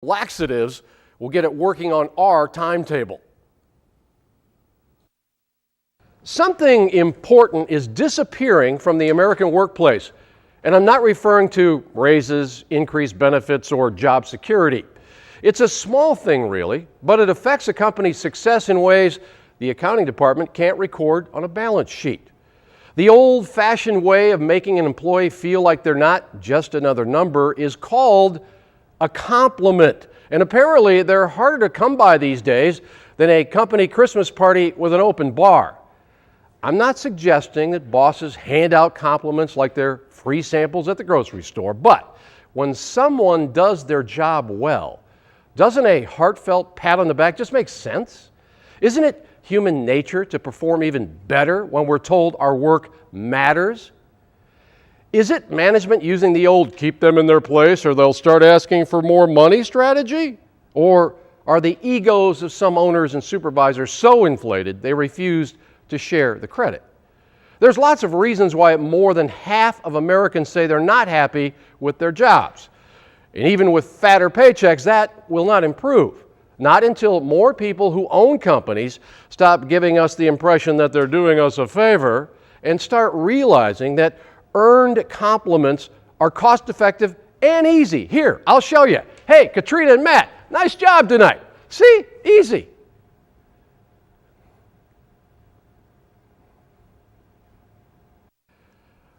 laxatives will get it working on our timetable. Something important is disappearing from the American workplace, and I'm not referring to raises, increased benefits, or job security. It's a small thing, really, but it affects a company's success in ways the accounting department can't record on a balance sheet. The old-fashioned way of making an employee feel like they're not just another number is called a compliment. And apparently they're harder to come by these days than a company Christmas party with an open bar. I'm not suggesting that bosses hand out compliments like they're free samples at the grocery store, but when someone does their job well, doesn't a heartfelt pat on the back just make sense? Isn't it human nature to perform even better when we're told our work matters? Is it management using the old keep them in their place or they'll start asking for more money strategy? Or are the egos of some owners and supervisors so inflated they refuse to share the credit? There's lots of reasons why more than half of Americans say they're not happy with their jobs. And even with fatter paychecks, that will not improve. Not until more people who own companies stop giving us the impression that they're doing us a favor and start realizing that earned compliments are cost-effective and easy. Here, I'll show you. Hey, Katrina and Matt, nice job tonight. See? Easy.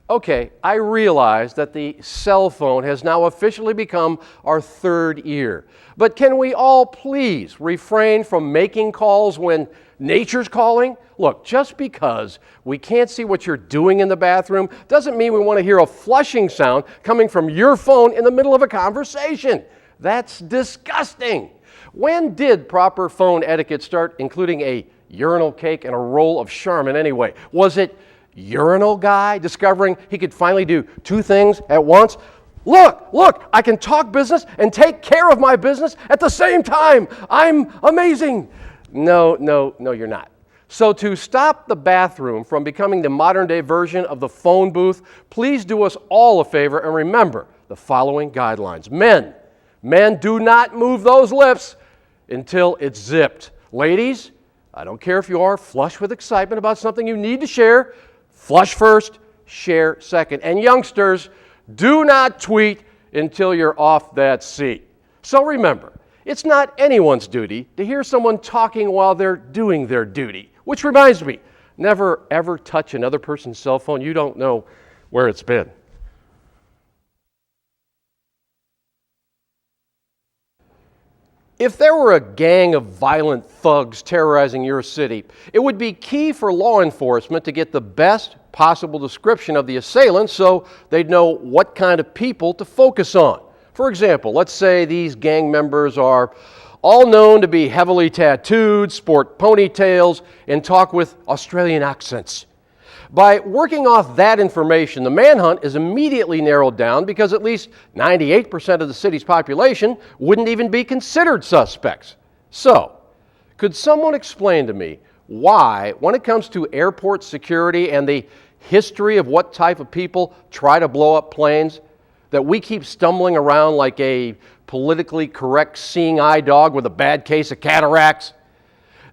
Okay, I realize that the cell phone has now officially become our third ear. But can we all please refrain from making calls when nature's calling? Look, just because we can't see what you're doing in the bathroom doesn't mean we want to hear a flushing sound coming from your phone in the middle of a conversation. That's disgusting. When did proper phone etiquette start including a urinal cake and a roll of Charmin anyway? Was it urinal guy discovering he could finally do two things at once? Look, I can talk business and take care of my business at the same time. I'm amazing. No, you're not. So to stop the bathroom from becoming the modern day version of the phone booth, please do us all a favor and remember the following guidelines. Men, do not move those lips until it's zipped. Ladies, I don't care if you are flush with excitement about something you need to share, flush first, share second. And youngsters, do not tweet until you're off that seat. So remember, it's not anyone's duty to hear someone talking while they're doing their duty. Which reminds me, never ever touch another person's cell phone. You don't know where it's been. If there were a gang of violent thugs terrorizing your city, it would be key for law enforcement to get the best possible description of the assailants so they'd know what kind of people to focus on. For example, let's say these gang members are all known to be heavily tattooed, sport ponytails, and talk with Australian accents. By working off that information, the manhunt is immediately narrowed down because at least 98% of the city's population wouldn't even be considered suspects. So, could someone explain to me why, when it comes to airport security and the history of what type of people try to blow up planes, that we keep stumbling around like a politically correct seeing eye dog with a bad case of cataracts?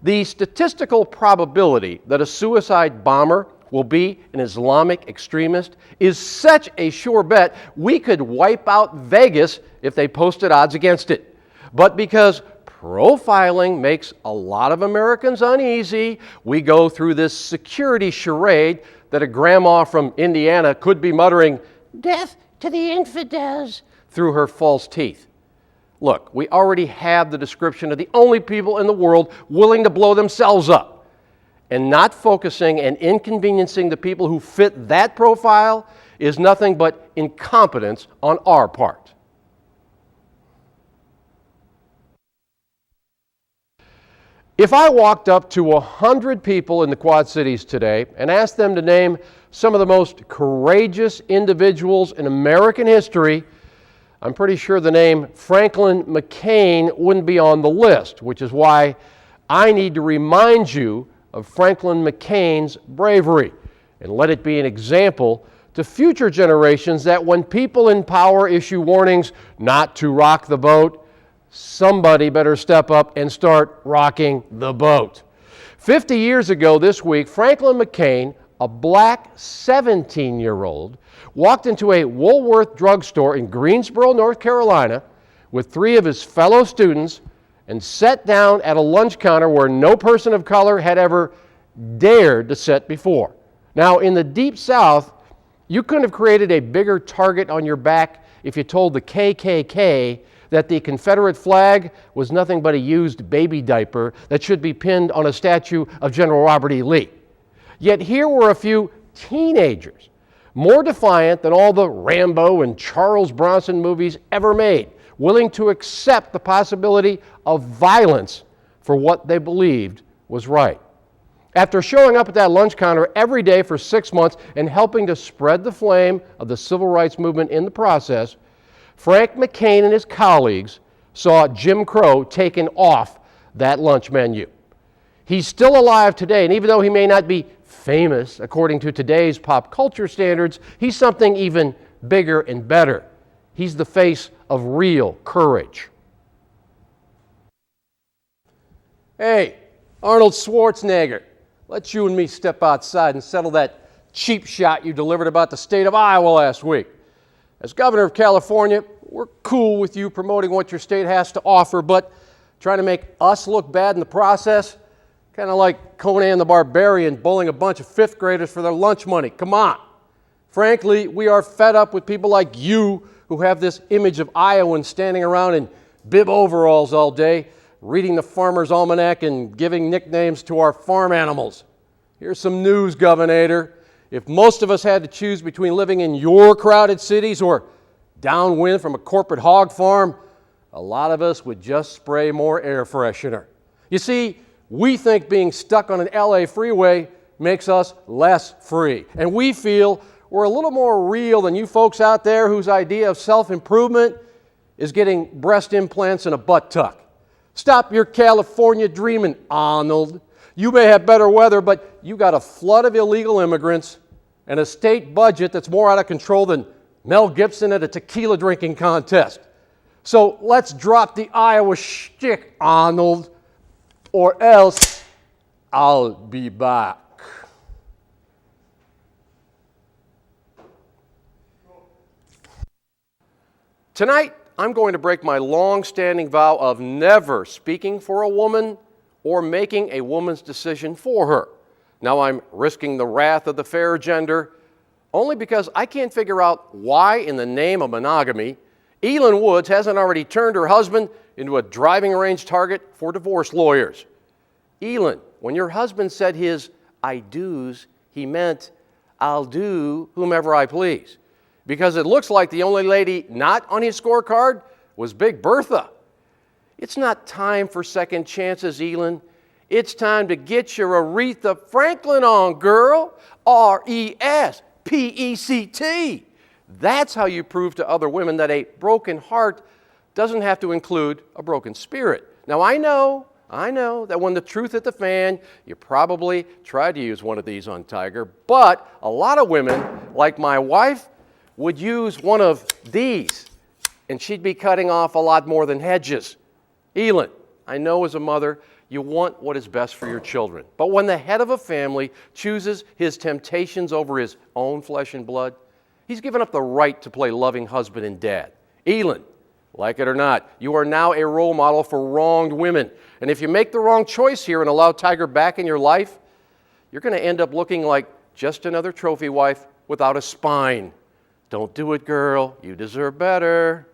The statistical probability that a suicide bomber will be an Islamic extremist is such a sure bet we could wipe out Vegas if they posted odds against it. But because profiling makes a lot of Americans uneasy, we go through this security charade that a grandma from Indiana could be muttering, "Death to the infidels," through her false teeth. Look, we already have the description of the only people in the world willing to blow themselves up. And not focusing and inconveniencing the people who fit that profile is nothing but incompetence on our part. If I walked up to 100 people in the Quad Cities today and asked them to name some of the most courageous individuals in American history, I'm pretty sure the name Franklin McCain wouldn't be on the list, which is why I need to remind you of Franklin McCain's bravery and let it be an example to future generations that when people in power issue warnings not to rock the boat, somebody better step up and start rocking the boat. 50 years ago this week, Franklin McCain, a black 17-year-old, walked into a Woolworth drugstore in Greensboro, North Carolina, with 3 of his fellow students and sat down at a lunch counter where no person of color had ever dared to sit before. Now, in the Deep South, you couldn't have created a bigger target on your back if you told the KKK that the Confederate flag was nothing but a used baby diaper that should be pinned on a statue of General Robert E. Lee. Yet here were a few teenagers, more defiant than all the Rambo and Charles Bronson movies ever made, willing to accept the possibility of violence for what they believed was right. After showing up at that lunch counter every day for 6 months and helping to spread the flame of the civil rights movement in the process, Frank McCain and his colleagues saw Jim Crow taken off that lunch menu. He's still alive today, and even though he may not be famous according to today's pop culture standards, he's something even bigger and better. He's the face of real courage. Hey, Arnold Schwarzenegger, let's you and me step outside and settle that cheap shot you delivered about the state of Iowa last week. As governor of California, we're cool with you promoting what your state has to offer, but trying to make us look bad in the process, kind of like Conan the Barbarian bullying a bunch of 5th graders for their lunch money. Come on. Frankly, we are fed up with people like you who have this image of Iowans standing around in bib overalls all day, reading the Farmer's Almanac and giving nicknames to our farm animals. Here's some news, Governor. If most of us had to choose between living in your crowded cities or downwind from a corporate hog farm, a lot of us would just spray more air freshener. You see, we think being stuck on an LA freeway makes us less free. And we feel we're a little more real than you folks out there whose idea of self-improvement is getting breast implants and a butt tuck. Stop your California dreaming, Arnold. You may have better weather, but you got a flood of illegal immigrants and a state budget that's more out of control than Mel Gibson at a tequila drinking contest. So let's drop the Iowa shtick, Arnold, or else I'll be back. Tonight, I'm going to break my long-standing vow of never speaking for a woman or making a woman's decision for her. Now I'm risking the wrath of the fair gender only because I can't figure out why, in the name of monogamy, Elin Woods hasn't already turned her husband into a driving range target for divorce lawyers. Elin, when your husband said his I do's, he meant I'll do whomever I please. Because it looks like the only lady not on his scorecard was Big Bertha. It's not time for second chances, Elin. It's time to get your Aretha Franklin on, girl. R-E-S-P-E-C-T. That's how you prove to other women that a broken heart doesn't have to include a broken spirit. Now, I know that when the truth hit the fan, you probably tried to use one of these on Tiger, but a lot of women, like my wife, would use one of these, and she'd be cutting off a lot more than hedges. Elin, I know as a mother, you want what is best for your children. But when the head of a family chooses his temptations over his own flesh and blood, he's given up the right to play loving husband and dad. Elin, like it or not, you are now a role model for wronged women. And if you make the wrong choice here and allow Tiger back in your life, you're going to end up looking like just another trophy wife without a spine. Don't do it, girl. You deserve better.